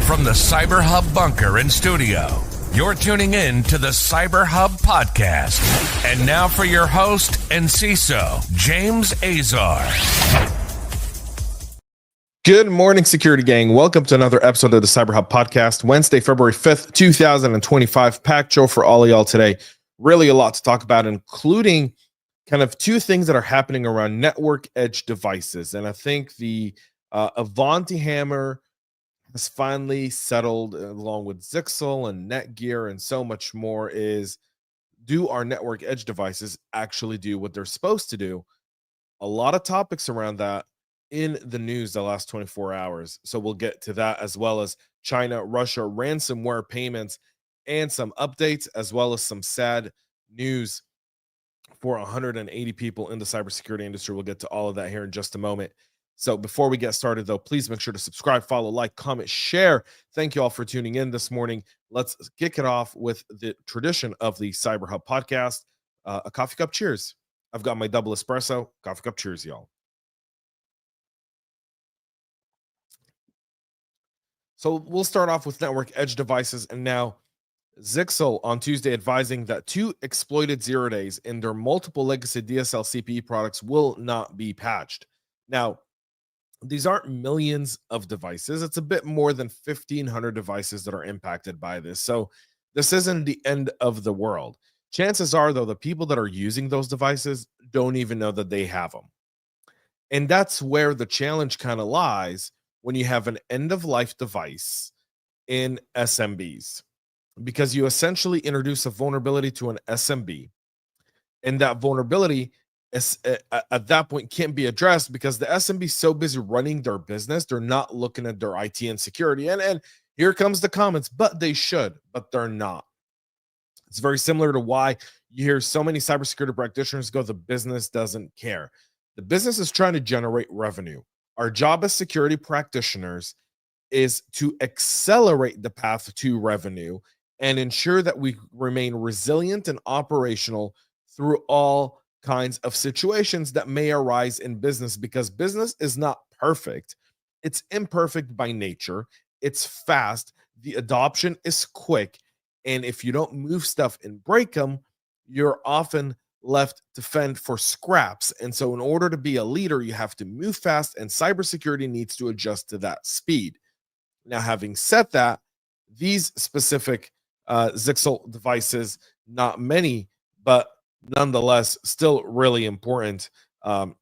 From the CyberHub bunker and studio, you're tuning in to the CyberHub Podcast. And now for your host and CISO, James Azar. Good morning, security gang. Welcome to another episode of the CyberHub Podcast. Wednesday, February 5th, 2025. Packed show for all of y'all today. Really a lot to talk about, including kind of two things that are happening around network edge devices. And I think the Avanti hammer has finally settled, along with Zixel and Netgear and so much more, is do our network edge devices actually do what they're supposed to do? A lot of topics around that in the news the last 24 hours. So we'll get to that, as well as China, Russia, ransomware payments, and some updates, as well as some sad news for 180 people in the cybersecurity industry. We'll get to all of that here in just a moment. So before we get started, though, please make sure to subscribe, follow, like, comment, share. Thank you all for tuning in this morning. Let's kick it off with the tradition of the CyberHub Podcast. A coffee cup cheers. I've got my double espresso. Coffee cup cheers, y'all. So we'll start off with network edge devices. And now Zixel on Tuesday advising that two exploited 0 days in their multiple legacy DSL CPE products will not be patched. Now, these aren't millions of devices. It's a bit more than 1,500 devices that are impacted by this. So this isn't the end of the world. Chances are, though, the people that are using those devices don't even know that they have them. And that's where the challenge kind of lies when you have an end-of-life device in SMBs, because you essentially introduce a vulnerability to an SMB, and that vulnerability is, at that point, can't be addressed because the SMB is so busy running their business, they're not looking at their IT and security. And here comes the comments, but they should, but they're not. It's very similar to why you hear so many cybersecurity practitioners go, the business doesn't care. The business is trying to generate revenue. Our job as security practitioners is to accelerate the path to revenue and ensure that we remain resilient and operational through all kinds of situations that may arise in business, because business is not perfect. It's imperfect by nature. It's fast. The adoption is quick. And if you don't move stuff and break them, you're often left to fend for scraps. And so in order to be a leader, you have to move fast, and cybersecurity needs to adjust to that speed. Now, having said that, these specific Zixel devices, not many, but nonetheless still really important, and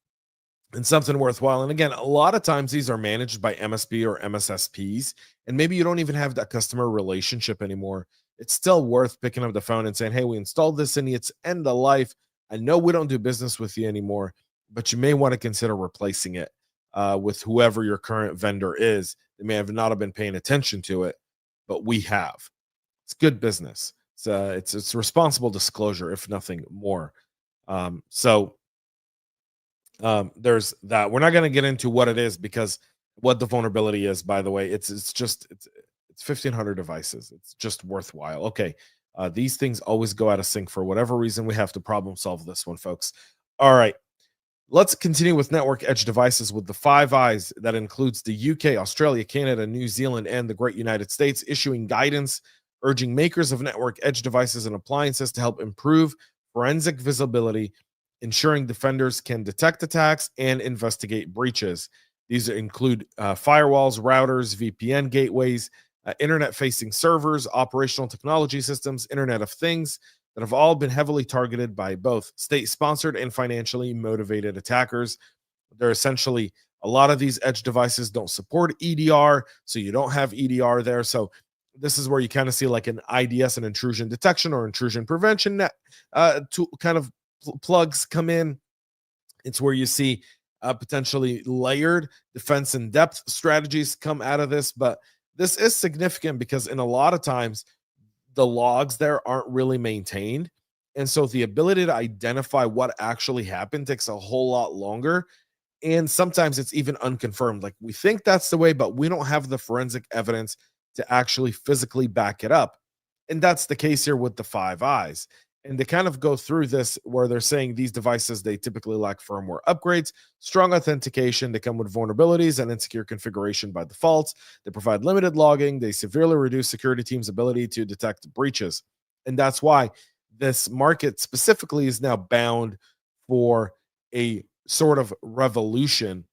something worthwhile. And again, a lot of times these are managed by MSP or MSSPs, and maybe you don't even have that customer relationship anymore. It's still worth picking up the phone and saying, hey, we installed this and it's end of life. I know we don't do business with you anymore, but you may want to consider replacing it with whoever your current vendor is. They may have not been paying attention to it, but we have. It's good business. It's responsible disclosure, if nothing more. So there's that. We're not going to get into what it is, because what the vulnerability is, by the way, it's 1,500 devices. It's just worthwhile. Okay. These things always go out of sync for whatever reason. We have to problem solve this one, folks. All right. Let's continue with network edge devices with the Five Eyes. That includes the UK, Australia, Canada, New Zealand, and the Great United States, issuing guidance urging makers of network edge devices and appliances to help improve forensic visibility, ensuring defenders can detect attacks and investigate breaches. These include firewalls, routers, VPN gateways, internet-facing servers, operational technology systems, Internet of Things, that have all been heavily targeted by both state-sponsored and financially motivated attackers. They're essentially, a lot of these edge devices don't support EDR, so you don't have EDR there. So this is where you kind of see like an IDS, an intrusion detection or intrusion prevention net, to kind of plugs come in. It's where you see potentially layered defense in depth strategies come out of this. But this is significant because in a lot of times the logs there aren't really maintained. And so the ability to identify what actually happened takes a whole lot longer. And sometimes it's even unconfirmed. Like, we think that's the way, but we don't have the forensic evidence to actually physically back it up. And that's the case here with the Five Eyes. And they kind of go through this where they're saying these devices, they typically lack firmware upgrades, strong authentication, they come with vulnerabilities and insecure configuration by default. They provide limited logging. They severely reduce security teams' ability to detect breaches. And that's why this market specifically is now bound for a sort of revolution.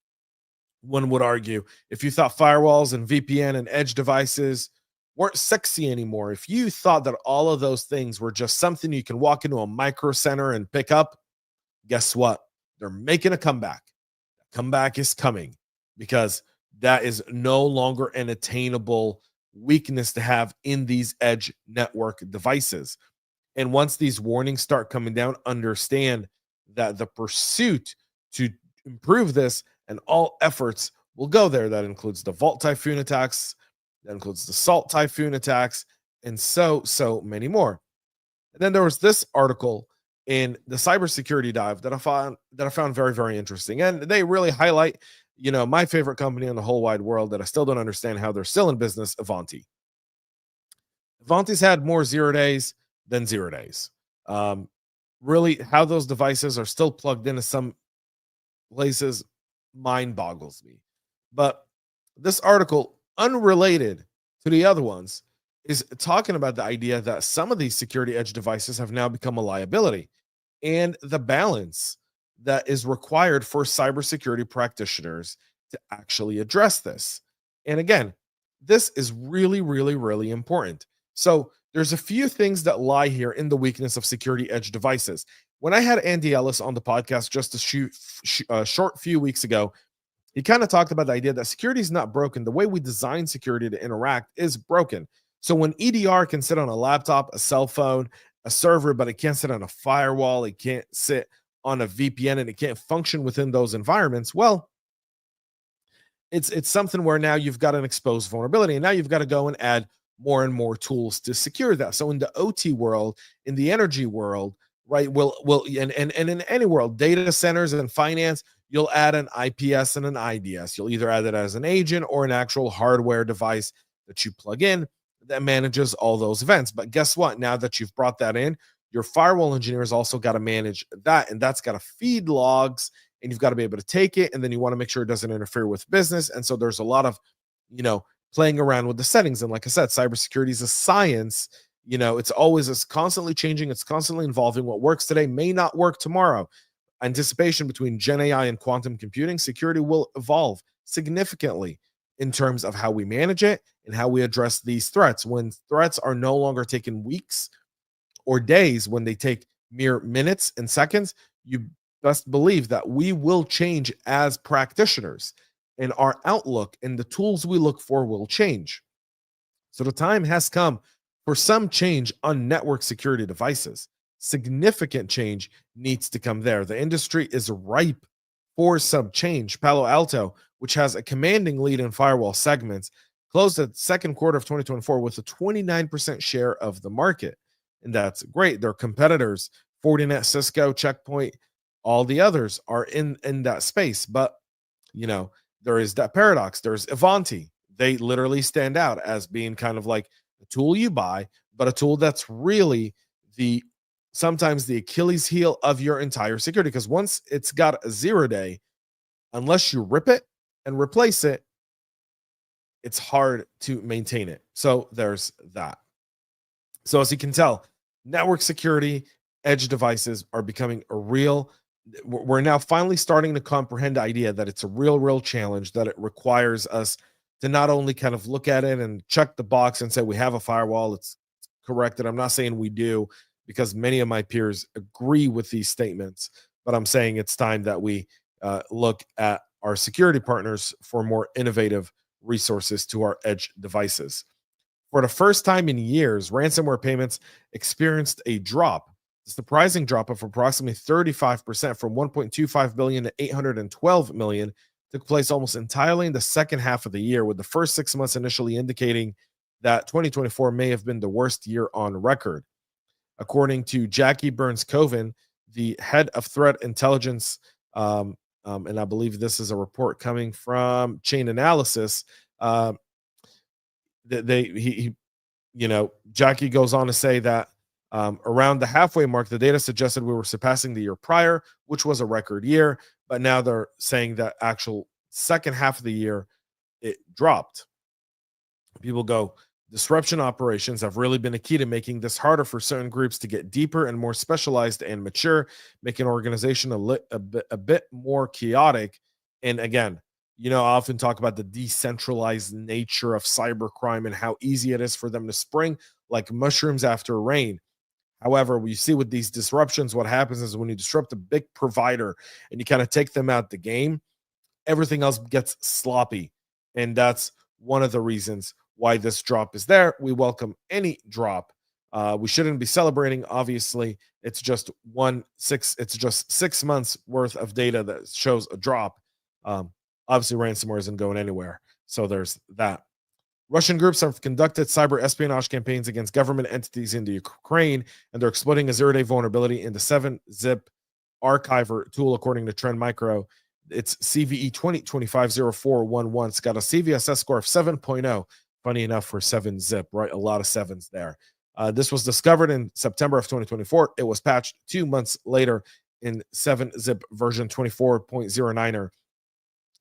One would argue, if you thought firewalls and VPN and edge devices weren't sexy anymore, if you thought that all of those things were just something you can walk into a micro center and pick up, guess what? They're making a comeback. The comeback is coming because that is no longer an attainable weakness to have in these edge network devices. And once these warnings start coming down, understand that the pursuit to improve this and all efforts will go there. That includes the Vault Typhoon attacks, that includes the Salt Typhoon attacks, and so many more. And then there was this article in the Cybersecurity Dive that I found very, very interesting. And they really highlight, my favorite company in the whole wide world that I still don't understand how they're still in business, Ivanti. Ivanti's had more 0 days than 0 days. Really, how those devices are still plugged into some places mind boggles me. But this article, unrelated to the other ones, is talking about the idea that some of these security edge devices have now become a liability, and the balance that is required for cybersecurity practitioners to actually address this. And again, this is really, really, really important. So there's a few things that lie here in the weakness of security edge devices. When I had Andy Ellis on the podcast just a short few weeks ago, he kind of talked about the idea that security is not broken. The way we design security to interact is broken. So when EDR can sit on a laptop, a cell phone, a server, but it can't sit on a firewall, it can't sit on a VPN, and it can't function within those environments, well, it's something where now you've got an exposed vulnerability, and now you've got to go and add more and more tools to secure that. So in the OT world, in the energy world, right, and in any world, data centers and finance, you'll add an IPS and an IDS. You'll either add it as an agent or an actual hardware device that you plug in that manages all those events. But guess what? Now that you've brought that in, your firewall engineers also got to manage that, and that's got to feed logs, and you've got to be able to take it, and then you want to make sure it doesn't interfere with business. And so there's a lot of, playing around with the settings. And like I said, cybersecurity is a science. It's constantly changing. It's constantly evolving. What works today may not work tomorrow. Anticipation between Gen AI and quantum computing, security will evolve significantly in terms of how we manage it and how we address these threats. When threats are no longer taking weeks or days, when they take mere minutes and seconds, you best believe that we will change as practitioners, and our outlook and the tools we look for will change. So the time has come for some change on network security devices. Significant change needs to come there. The industry is ripe for some change. Palo Alto, which has a commanding lead in firewall segments, closed the second quarter of 2024 with a 29% share of the market. And that's great. Their competitors, Fortinet, Cisco, Checkpoint, all the others are in that space. But, there is that paradox. There's Ivanti. They literally stand out as being kind of like a tool you buy, but a tool that's really sometimes the Achilles heel of your entire security. Because once it's got a 0 day, unless you rip it and replace it, it's hard to maintain it. So there's that. So as you can tell, network security, edge devices are becoming a real. We're now finally starting to comprehend the idea that it's a real challenge, that it requires us to not only kind of look at it and check the box and say we have a firewall, it's correct. And I'm not saying we do, because many of my peers agree with these statements, but I'm saying it's time that we look at our security partners for more innovative resources to our edge devices. For the first time in years, ransomware payments experienced a drop. A surprising drop of approximately 35% from 1.25 billion to 812 million took place almost entirely in the second half of the year, with the first 6 months initially indicating that 2024 may have been the worst year on record. According to Jackie Burns-Coven, the head of threat intelligence, and I believe this is a report coming from Chain Analysis, Jackie goes on to say that Around the halfway mark, the data suggested we were surpassing the year prior, which was a record year. But now they're saying that actual second half of the year, it dropped. People go, disruption operations have really been a key to making this harder for certain groups to get deeper and more specialized and mature, making organization a bit more chaotic. And again, I often talk about the decentralized nature of cybercrime and how easy it is for them to spring like mushrooms after rain. However, we see with these disruptions, what happens is when you disrupt a big provider and you kind of take them out the game, everything else gets sloppy. And that's one of the reasons why this drop is there. We welcome any drop. We shouldn't be celebrating. Obviously, it's just 6 months worth of data that shows a drop. Obviously, ransomware isn't going anywhere. So there's that. Russian groups have conducted cyber espionage campaigns against government entities in the Ukraine, and they're exploiting a zero-day vulnerability in the 7-zip archiver tool, according to Trend Micro. It's CVE 20250411. It's got a CVSS score of 7.0. Funny enough for 7-zip, right? A lot of sevens there. This was discovered in September of 2024. It was patched 2 months later in 7-zip version 24.09er.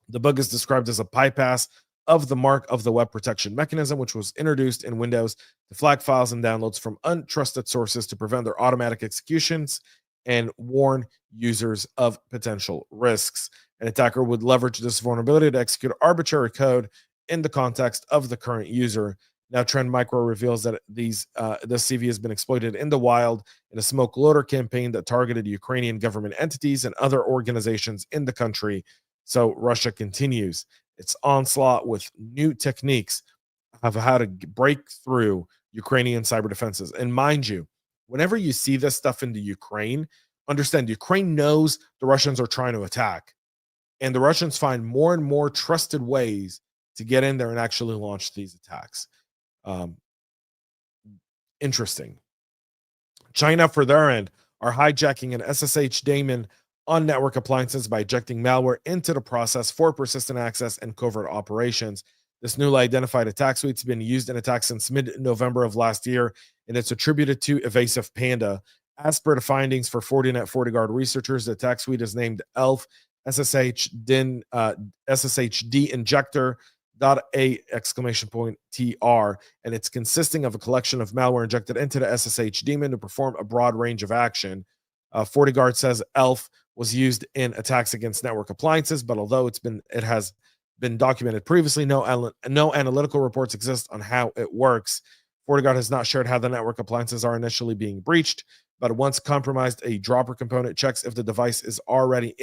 The bug is described as a bypass of the mark of the web protection mechanism, which was introduced in Windows to flag files and downloads from untrusted sources to prevent their automatic executions and warn users of potential risks. An attacker would leverage this vulnerability to execute arbitrary code in the context of the current user. Now, Trend Micro reveals that this CV has been exploited in the wild in a smoke loader campaign that targeted Ukrainian government entities and other organizations in the country. So Russia continues its onslaught with new techniques of how to break through Ukrainian cyber defenses. And mind you, whenever you see this stuff in the Ukraine, understand Ukraine knows the Russians are trying to attack. And the Russians find more and more trusted ways to get in there and actually launch these attacks. Interesting. China, for their end, are hijacking an SSH daemon on network appliances by injecting malware into the process for persistent access and covert operations. This newly identified attack suite has been used in attacks since mid-November of last year, and it's attributed to Evasive Panda. As per the findings for Fortinet FortiGuard researchers, the attack suite is named ELF SSHD Injector .a!TR, and it's consisting of a collection of malware injected into the SSH daemon to perform a broad range of action. FortiGuard says ELF was used in attacks against network appliances, but although it has been documented previously, no analytical reports exist on how it works. FortiGuard has not shared how the network appliances are initially being breached, but once compromised, a dropper component checks if the device is already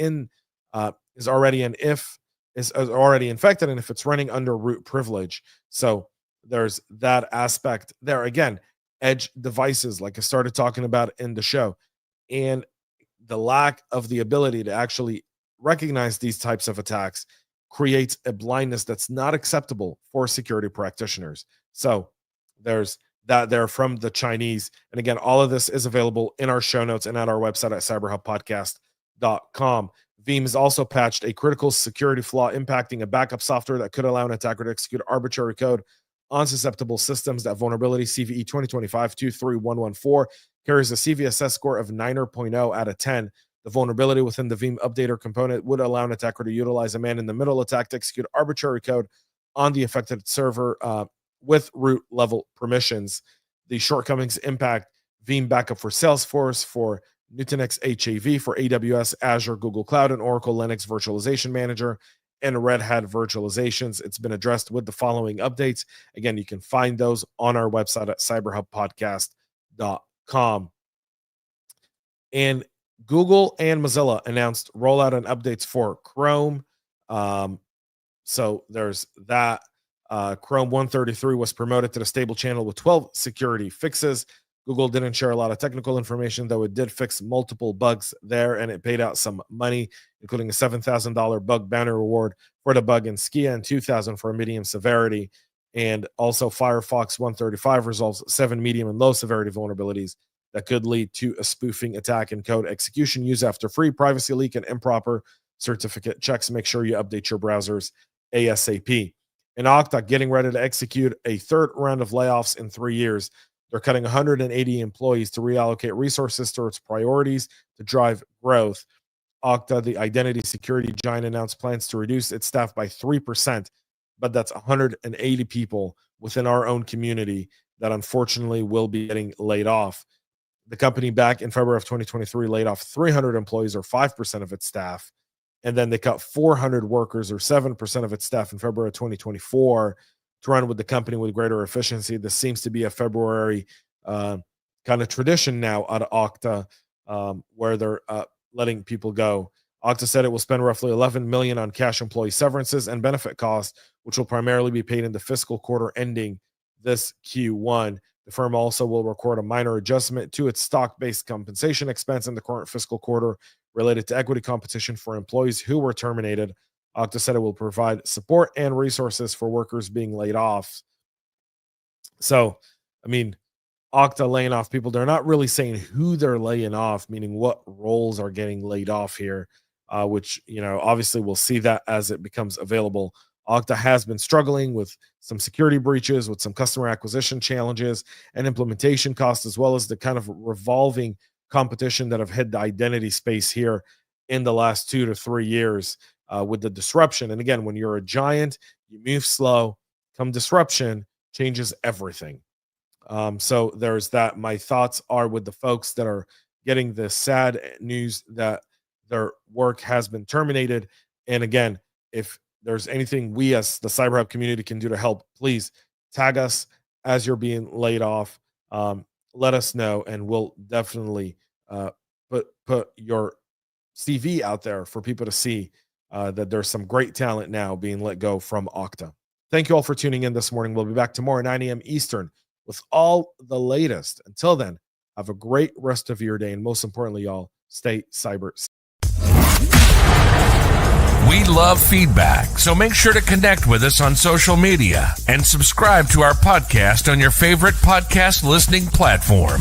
infected and if it's running under root privilege. So there's that aspect there. Again, edge devices, like I started talking about in the show, and the lack of the ability to actually recognize these types of attacks creates a blindness that's not acceptable for security practitioners. So there's that there from the Chinese. And again, all of this is available in our show notes and at our website at cyberhubpodcast.com. Veeam has also patched a critical security flaw impacting a backup software that could allow an attacker to execute arbitrary code on susceptible systems. That vulnerability, CVE 2025-23114, carries a CVSS score of 9.0 out of 10. The vulnerability within the Veeam updater component would allow an attacker to utilize a man-in-the-middle attack to execute arbitrary code on the affected server with root level permissions. The shortcomings impact Veeam backup for Salesforce, for Nutanix HAV, for AWS, Azure, Google Cloud, and Oracle Linux Virtualization Manager, and Red Hat virtualizations. It's been addressed with the following updates. Again, you can find those on our website at cyberhubpodcast.com. And Google and Mozilla announced rollout and updates for Chrome. So there's that. Chrome 133 was promoted to the stable channel with 12 security fixes. Google didn't share a lot of technical information, though it did fix multiple bugs there, and it paid out some money, including a $7,000 bug bounty reward for the bug in Skia and $2,000 for a medium severity. And also Firefox 135 resolves 7 medium and low severity vulnerabilities that could lead to a spoofing attack and code execution. Use after free, privacy leak, and improper certificate checks. Make sure you update your browsers ASAP. And Okta getting ready to execute a third round of layoffs in 3 years. They're cutting 180 employees to reallocate resources towards priorities to drive growth. Okta, the identity security giant, announced plans to reduce its staff by 3%, but that's 180 people within our own community that unfortunately will be getting laid off. The company back in February of 2023 laid off 300 employees, or 5% of its staff, and then they cut 400 workers, or 7% of its staff, in February of 2024 to run with the company with greater efficiency. This seems to be a February kind of tradition now out of Okta, where they're letting people go. Okta said it will spend roughly $11 million on cash employee severances and benefit costs, which will primarily be paid in the fiscal quarter ending this Q1. The firm also will record a minor adjustment to its stock-based compensation expense in the current fiscal quarter related to equity compensation for employees who were terminated. Okta said it will provide support and resources for workers being laid off. So, I mean, Okta laying off people, they're not really saying who they're laying off, meaning what roles are getting laid off here, which, obviously we'll see that as it becomes available. Okta has been struggling with some security breaches, with some customer acquisition challenges and implementation costs, as well as the kind of revolving competition that have hit the identity space here in the last 2 to 3 years with the disruption. And again, when you're a giant, you move slow. Come disruption, changes everything. So there's that. My thoughts are with the folks that are getting the sad news that their work has been terminated. And again, if there's anything we as the CyberHub community can do to help, please tag us as you're being laid off. Let us know, and we'll definitely put your CV out there for people to see that there's some great talent now being let go from Okta. Thank you all for tuning in this morning. We'll be back tomorrow at 9 a.m. Eastern with all the latest. Until then, have a great rest of your day. And most importantly, y'all, stay cyber. We love feedback, so make sure to connect with us on social media and subscribe to our podcast on your favorite podcast listening platform.